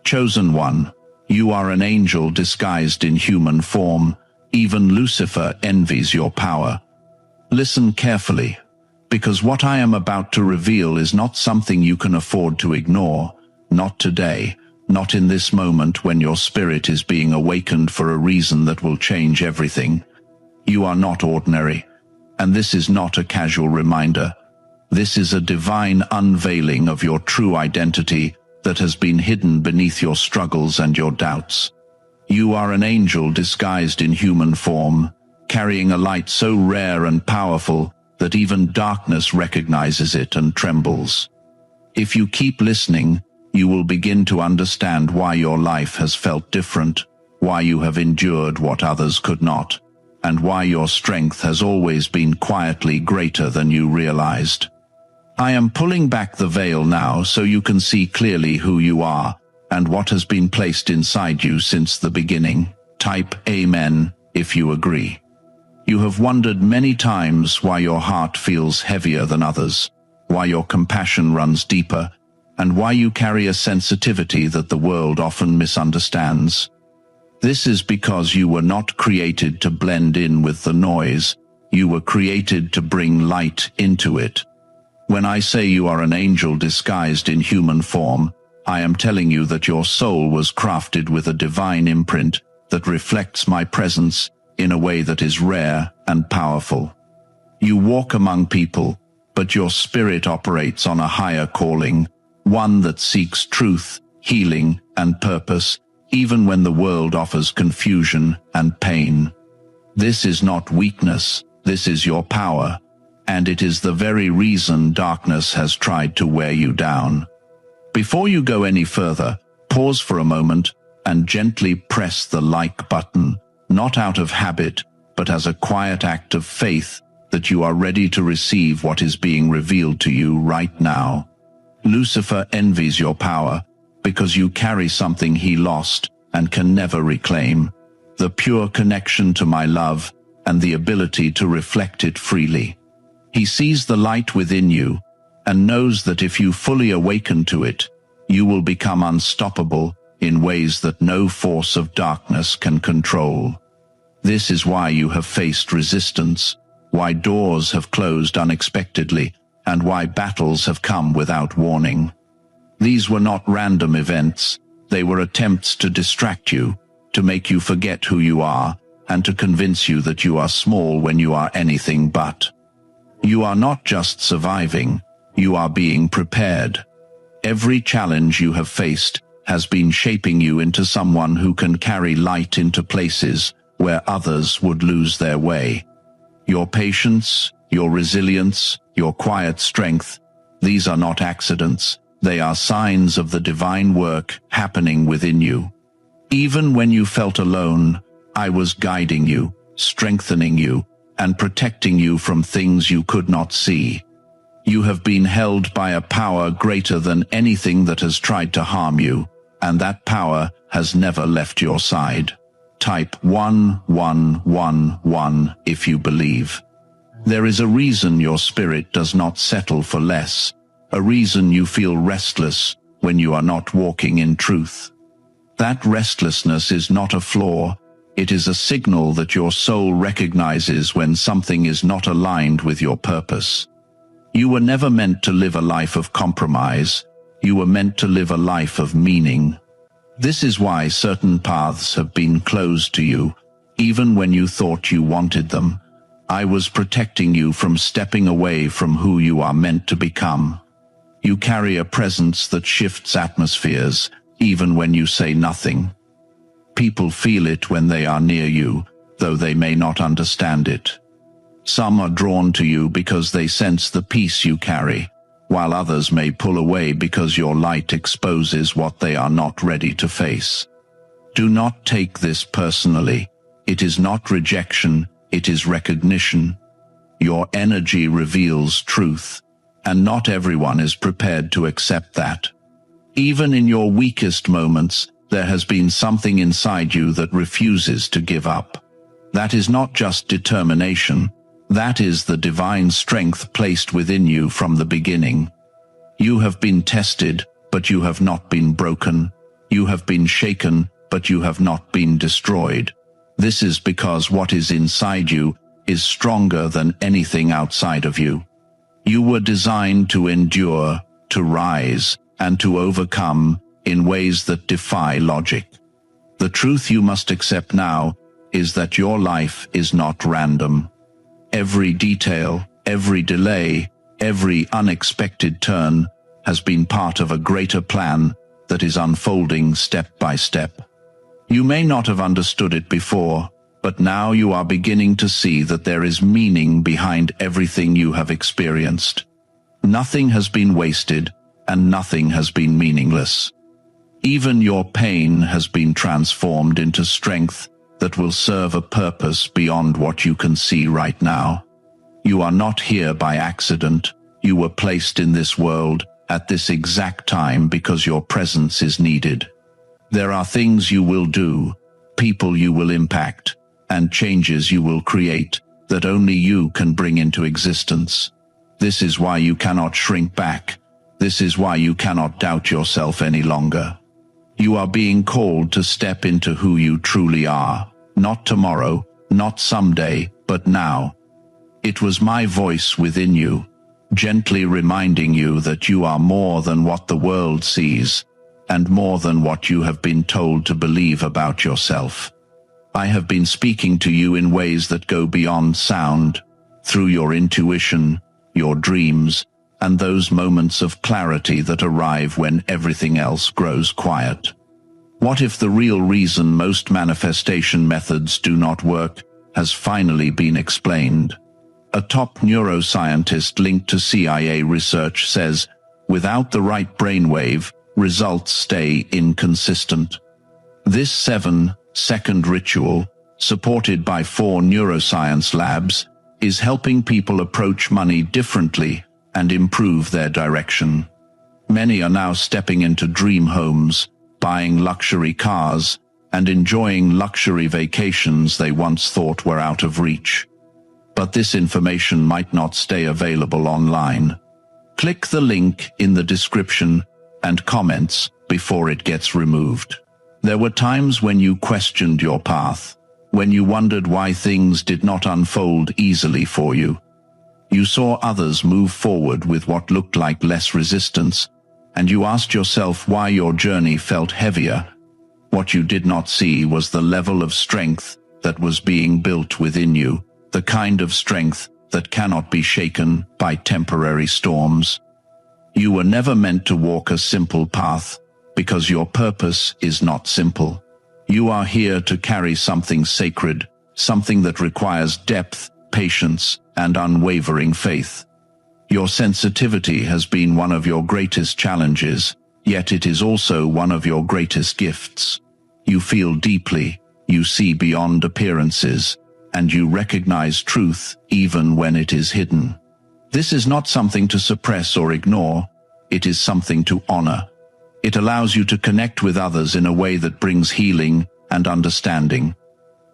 Chosen one, you are an angel disguised in human form. Even Lucifer envies your power. Listen carefully, because what I am about to reveal is not something you can afford to ignore. Not today, not in this moment when your spirit is being awakened for a reason that will change everything. You are not ordinary, and this is not a casual reminder. This is a divine unveiling of your true identity that has been hidden beneath your struggles and your doubts. You are an angel disguised in human form, carrying a light so rare and powerful that even darkness recognizes it and trembles. If you keep listening, you will begin to understand why your life has felt different, why you have endured what others could not, and why your strength has always been quietly greater than you realized. I am pulling back the veil now so you can see clearly who you are and what has been placed inside you since the beginning. Type Amen if you agree. You have wondered many times why your heart feels heavier than others, why your compassion runs deeper, and why you carry a sensitivity that the world often misunderstands. This is because you were not created to blend in with the noise. You were created to bring light into it. When I say you are an angel disguised in human form, I am telling you that your soul was crafted with a divine imprint that reflects my presence in a way that is rare and powerful. You walk among people, but your spirit operates on a higher calling, one that seeks truth, healing, and purpose, even when the world offers confusion and pain. This is not weakness, this is your power, and it is the very reason darkness has tried to wear you down. Before you go any further, pause for a moment and gently press the like button, not out of habit, but as a quiet act of faith that you are ready to receive what is being revealed to you right now. Lucifer envies your power because you carry something he lost and can never reclaim, the pure connection to my love and the ability to reflect it freely. He sees the light within you and knows that if you fully awaken to it, you will become unstoppable in ways that no force of darkness can control. This is why you have faced resistance, why doors have closed unexpectedly, and why battles have come without warning. These were not random events, they were attempts to distract you, to make you forget who you are, and to convince you that you are small when you are anything but. You are not just surviving, you are being prepared. Every challenge you have faced has been shaping you into someone who can carry light into places where others would lose their way. Your patience, your resilience, your quiet strength, these are not accidents, they are signs of the divine work happening within you. Even when you felt alone, I was guiding you, strengthening you, and protecting you from things you could not see. You have been held by a power greater than anything that has tried to harm you, and that power has never left your side. Type 1111 if you believe. There is a reason your spirit does not settle for less, a reason you feel restless when you are not walking in truth. That restlessness is not a flaw, it is a signal that your soul recognizes when something is not aligned with your purpose. You were never meant to live a life of compromise, you were meant to live a life of meaning. This is why certain paths have been closed to you, even when you thought you wanted them. I was protecting you from stepping away from who you are meant to become. You carry a presence that shifts atmospheres, even when you say nothing. People feel it when they are near you, though they may not understand it. Some are drawn to you because they sense the peace you carry, while others may pull away because your light exposes what they are not ready to face. Do not take this personally. It is not rejection, it is recognition. Your energy reveals truth, and not everyone is prepared to accept that. Even in your weakest moments, there has been something inside you that refuses to give up. That is not just determination, that is the divine strength placed within you from the beginning. You have been tested, but you have not been broken. You have been shaken, but you have not been destroyed. This is because what is inside you is stronger than anything outside of you. You were designed to endure, to rise, and to overcome in ways that defy logic. The truth you must accept now is that your life is not random. Every detail, every delay, every unexpected turn has been part of a greater plan that is unfolding step by step. You may not have understood it before, but now you are beginning to see that there is meaning behind everything you have experienced. Nothing has been wasted, and nothing has been meaningless. Even your pain has been transformed into strength that will serve a purpose beyond what you can see right now. You are not here by accident. You were placed in this world at this exact time because your presence is needed. There are things you will do, people you will impact, and changes you will create that only you can bring into existence. This is why you cannot shrink back. This is why you cannot doubt yourself any longer. You are being called to step into who you truly are, not tomorrow, not someday, but now. It was my voice within you, gently reminding you that you are more than what the world sees, and more than what you have been told to believe about yourself. I have been speaking to you in ways that go beyond sound, through your intuition, your dreams, and those moments of clarity that arrive when everything else grows quiet. What if the real reason most manifestation methods do not work has finally been explained? A top neuroscientist linked to CIA research says, without the right brainwave, results stay inconsistent. This 7-second ritual, supported by 4 neuroscience labs, is helping people approach money differently and improve their direction. Many are now stepping into dream homes, buying luxury cars, and enjoying luxury vacations they once thought were out of reach. But this information might not stay available online. Click the link in the description and comments before it gets removed. There were times when you questioned your path, when you wondered why things did not unfold easily for you. You saw others move forward with what looked like less resistance, and you asked yourself why your journey felt heavier. What you did not see was the level of strength that was being built within you, the kind of strength that cannot be shaken by temporary storms. You were never meant to walk a simple path, because your purpose is not simple. You are here to carry something sacred, something that requires depth, patience, and unwavering faith. Your sensitivity has been one of your greatest challenges, yet it is also one of your greatest gifts. You feel deeply, you see beyond appearances, and you recognize truth even when it is hidden. This is not something to suppress or ignore, it is something to honor. It allows you to connect with others in a way that brings healing and understanding.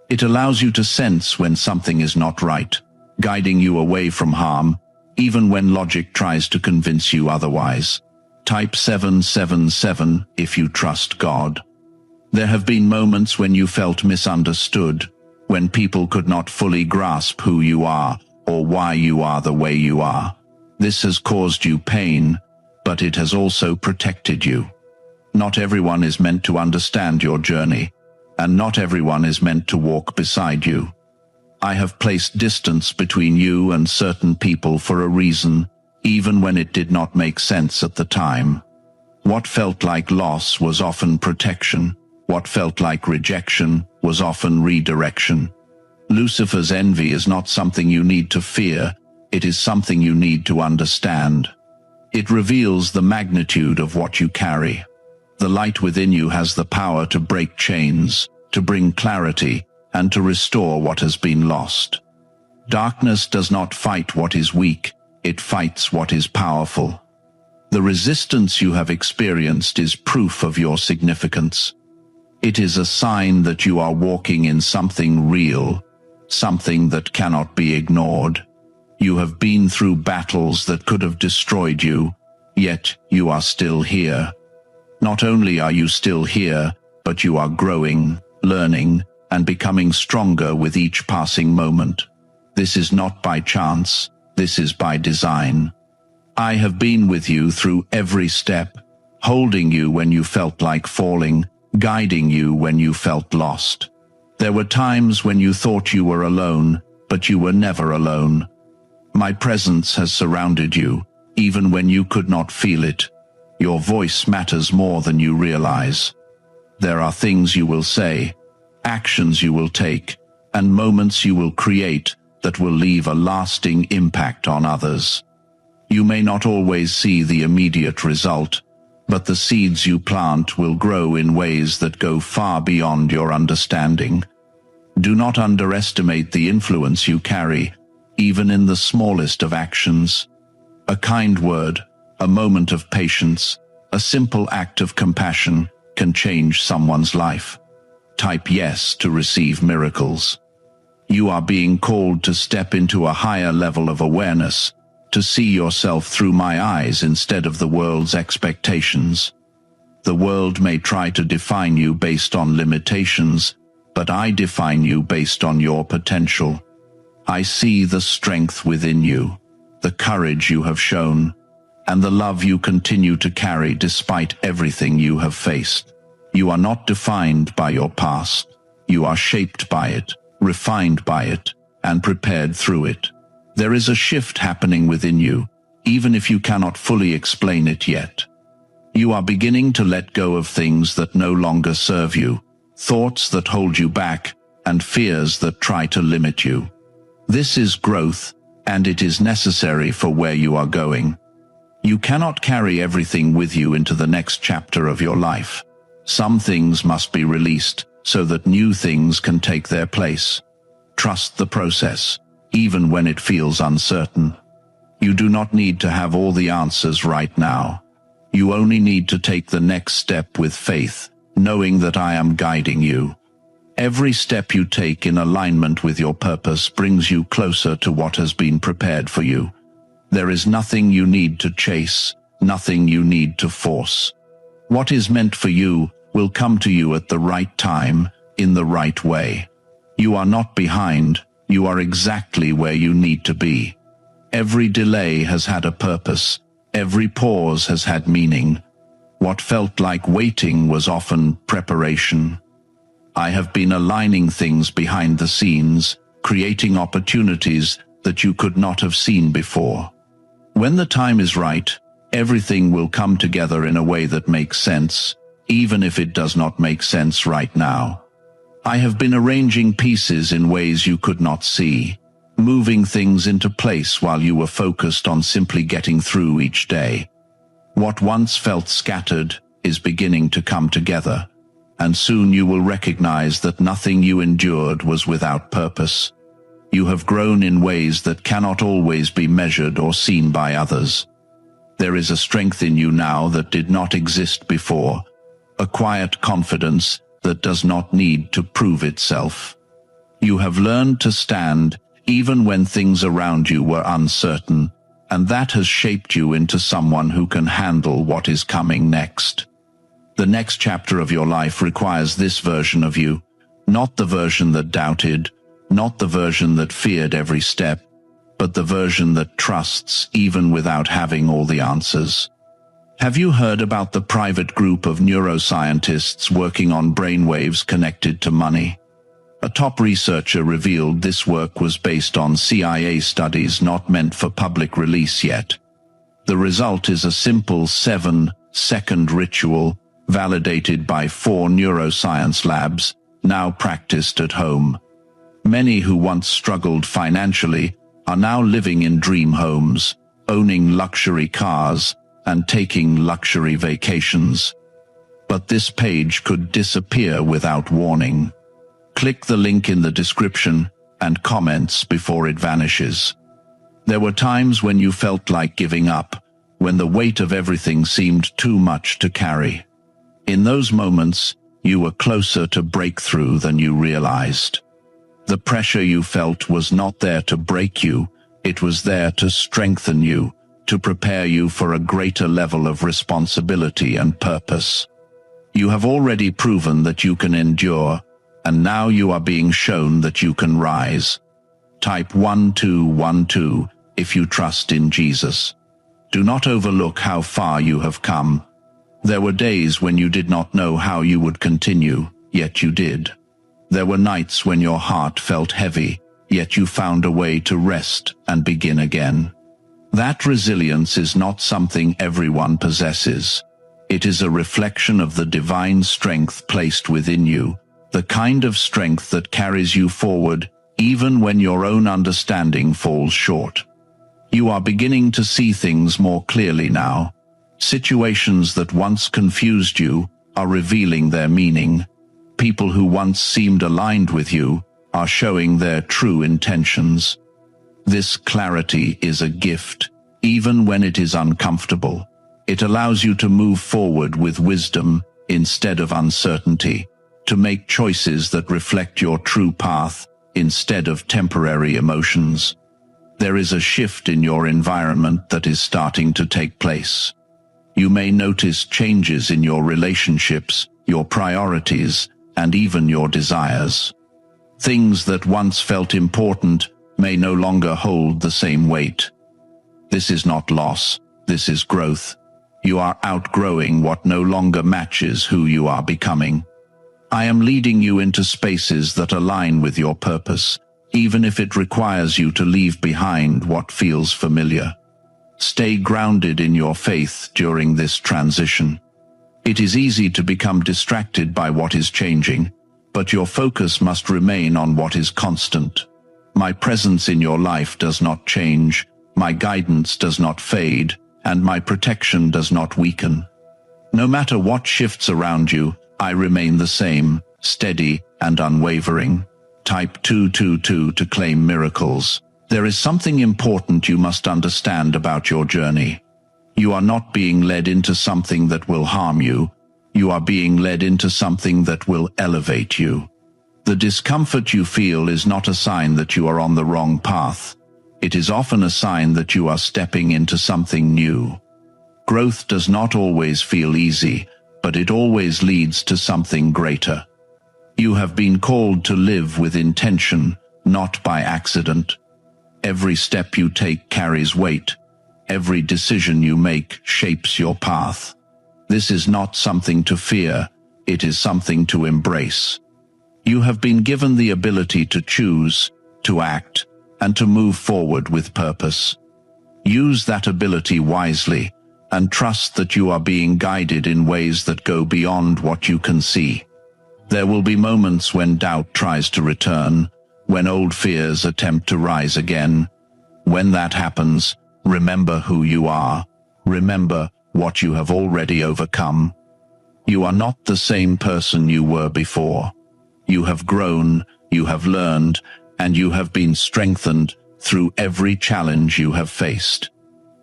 It allows you to sense when something is not right, guiding you away from harm, even when logic tries to convince you otherwise. Type 777 if you trust God. There have been moments when you felt misunderstood, when people could not fully grasp who you are or why you are the way you are. This has caused you pain, but it has also protected you. Not everyone is meant to understand your journey, and not everyone is meant to walk beside you. I have placed distance between you and certain people for a reason, even when it did not make sense at the time. What felt like loss was often protection. What felt like rejection was often redirection. Lucifer's envy is not something you need to fear, it is something you need to understand. It reveals the magnitude of what you carry. The light within you has the power to break chains, to bring clarity, and to restore what has been lost. Darkness does not fight what is weak, it fights what is powerful. The resistance you have experienced is proof of your significance. It is a sign that you are walking in something real, something that cannot be ignored. You have been through battles that could have destroyed you, yet you are still here. Not only are you still here, but you are growing, learning, and becoming stronger with each passing moment. This is not by chance, this is by design. I have been with you through every step, holding you when you felt like falling, guiding you when you felt lost. There were times when you thought you were alone, but you were never alone. My presence has surrounded you, even when you could not feel it. Your voice matters more than you realize. There are things you will say, actions you will take, and moments you will create that will leave a lasting impact on others. You may not always see the immediate result, but the seeds you plant will grow in ways that go far beyond your understanding. Do not underestimate the influence you carry, even in the smallest of actions. A kind word, a moment of patience, a simple act of compassion can change someone's life. Type yes to receive miracles. You are being called to step into a higher level of awareness, to see yourself through my eyes instead of the world's expectations. The world may try to define you based on limitations, but I define you based on your potential. I see the strength within you, the courage you have shown, and the love you continue to carry despite everything you have faced. You are not defined by your past. You are shaped by it, refined by it, and prepared through it. There is a shift happening within you, even if you cannot fully explain it yet. You are beginning to let go of things that no longer serve you, thoughts that hold you back, and fears that try to limit you. This is growth, and it is necessary for where you are going. You cannot carry everything with you into the next chapter of your life. Some things must be released so that new things can take their place. Trust the process, even when it feels uncertain. You do not need to have all the answers right now. You only need to take the next step with faith, knowing that I am guiding you. Every step you take in alignment with your purpose brings you closer to what has been prepared for you. There is nothing you need to chase, nothing you need to force. What is meant for you will come to you at the right time, in the right way. You are not behind, you are exactly where you need to be. Every delay has had a purpose, every pause has had meaning. What felt like waiting was often preparation. I have been aligning things behind the scenes, creating opportunities that you could not have seen before. When the time is right, everything will come together in a way that makes sense, even if it does not make sense right now. I have been arranging pieces in ways you could not see, moving things into place while you were focused on simply getting through each day. What once felt scattered is beginning to come together, and soon you will recognize that nothing you endured was without purpose. You have grown in ways that cannot always be measured or seen by others. There is a strength in you now that did not exist before, a quiet confidence that does not need to prove itself. You have learned to stand even when things around you were uncertain, and that has shaped you into someone who can handle what is coming next. The next chapter of your life requires this version of you, not the version that doubted, not the version that feared every step, but the version that trusts even without having all the answers. Have you heard about the private group of neuroscientists working on brainwaves connected to money? A top researcher revealed this work was based on CIA studies not meant for public release yet. The result is a simple 7-second ritual validated by 4 neuroscience labs, now practiced at home. Many who once struggled financially are now living in dream homes, owning luxury cars, and taking luxury vacations. But this page could disappear without warning. Click the link in the description and comments before it vanishes. There were times when you felt like giving up, when the weight of everything seemed too much to carry. In those moments, you were closer to breakthrough than you realized. The pressure you felt was not there to break you, it was there to strengthen you, to prepare you for a greater level of responsibility and purpose. You have already proven that you can endure, and now you are being shown that you can rise. Type 1212 if you trust in Jesus. Do not overlook how far you have come. There were days when you did not know how you would continue, yet you did. There were nights when your heart felt heavy, yet you found a way to rest and begin again. That resilience is not something everyone possesses. It is a reflection of the divine strength placed within you, the kind of strength that carries you forward even when your own understanding falls short. You are beginning to see things more clearly now. Situations that once confused you are revealing their meaning. People who once seemed aligned with you are showing their true intentions. This clarity is a gift, even when it is uncomfortable. It allows you to move forward with wisdom instead of uncertainty, to make choices that reflect your true path instead of temporary emotions. There is a shift in your environment that is starting to take place. You may notice changes in your relationships, your priorities, and even your desires. Things that once felt important may no longer hold the same weight. This is not loss, this is growth. You are outgrowing what no longer matches who you are becoming. I am leading you into spaces that align with your purpose, even if it requires you to leave behind what feels familiar. Stay grounded in your faith during this transition. It is easy to become distracted by what is changing, but your focus must remain on what is constant. My presence in your life does not change, my guidance does not fade, and my protection does not weaken. No matter what shifts around you, I remain the same, steady and unwavering. Type 222 to claim miracles. There is something important you must understand about your journey. You are not being led into something that will harm you. You are being led into something that will elevate you. The discomfort you feel is not a sign that you are on the wrong path. It is often a sign that you are stepping into something new. Growth does not always feel easy, but it always leads to something greater. You have been called to live with intention, not by accident. Every step you take carries weight. Every decision you make shapes your path. This is not something to fear, it is something to embrace. You have been given the ability to choose, to act, and to move forward with purpose. Use that ability wisely, and trust that you are being guided in ways that go beyond what you can see. There will be moments when doubt tries to return, when old fears attempt to rise again. When that happens, remember who you are. Remember what you have already overcome. You are not the same person you were before. You have grown, you have learned, and you have been strengthened through every challenge you have faced.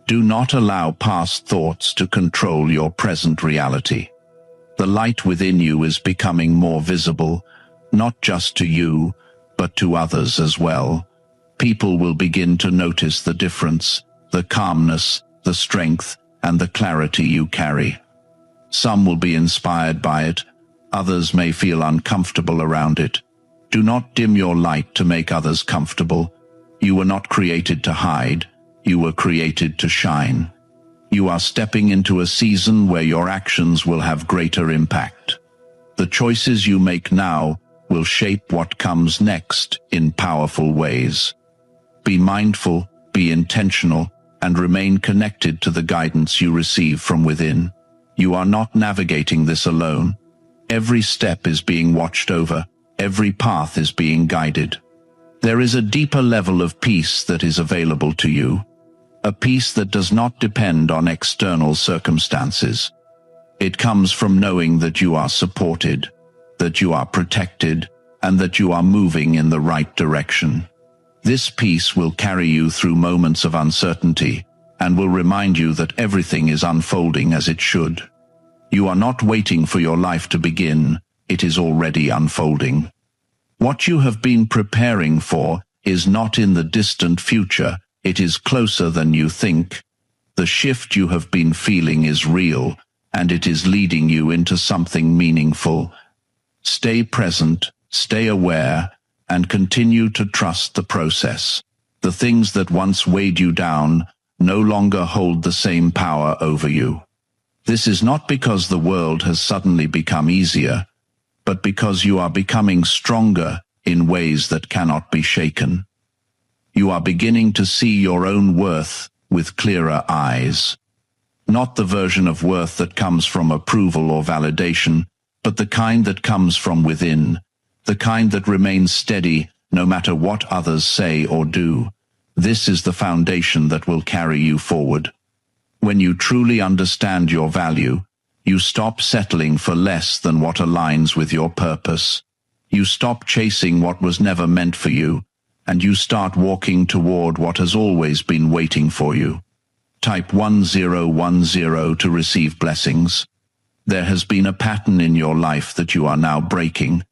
Do not allow past thoughts to control your present reality. The light within you is becoming more visible, not just to you, but to others as well. People will begin to notice the difference, the calmness, the strength, and the clarity you carry. Some will be inspired by it, others may feel uncomfortable around it. Do not dim your light to make others comfortable. You were not created to hide, you were created to shine. You are stepping into a season where your actions will have greater impact. The choices you make now will shape what comes next in powerful ways. Be mindful, be intentional, and remain connected to the guidance you receive from within. You are not navigating this alone. Every step is being watched over, every path is being guided. There is a deeper level of peace that is available to you, a peace that does not depend on external circumstances. It comes from knowing that you are supported, that you are protected, and that you are moving in the right direction. This peace will carry you through moments of uncertainty and will remind you that everything is unfolding as it should. You are not waiting for your life to begin, it is already unfolding. What you have been preparing for is not in the distant future, it is closer than you think. The shift you have been feeling is real, and it is leading you into something meaningful. Stay present, stay aware, and continue to trust the process. The things that once weighed you down no longer hold the same power over you. This is not because the world has suddenly become easier, but because you are becoming stronger in ways that cannot be shaken. You are beginning to see your own worth with clearer eyes. Not the version of worth that comes from approval or validation, but the kind that comes from within, the kind that remains steady no matter what others say or do. This is the foundation that will carry you forward. When you truly understand your value, you stop settling for less than what aligns with your purpose. You stop chasing what was never meant for you, and you start walking toward what has always been waiting for you. Type 1010 to receive blessings. There has been a pattern in your life that you are now breaking,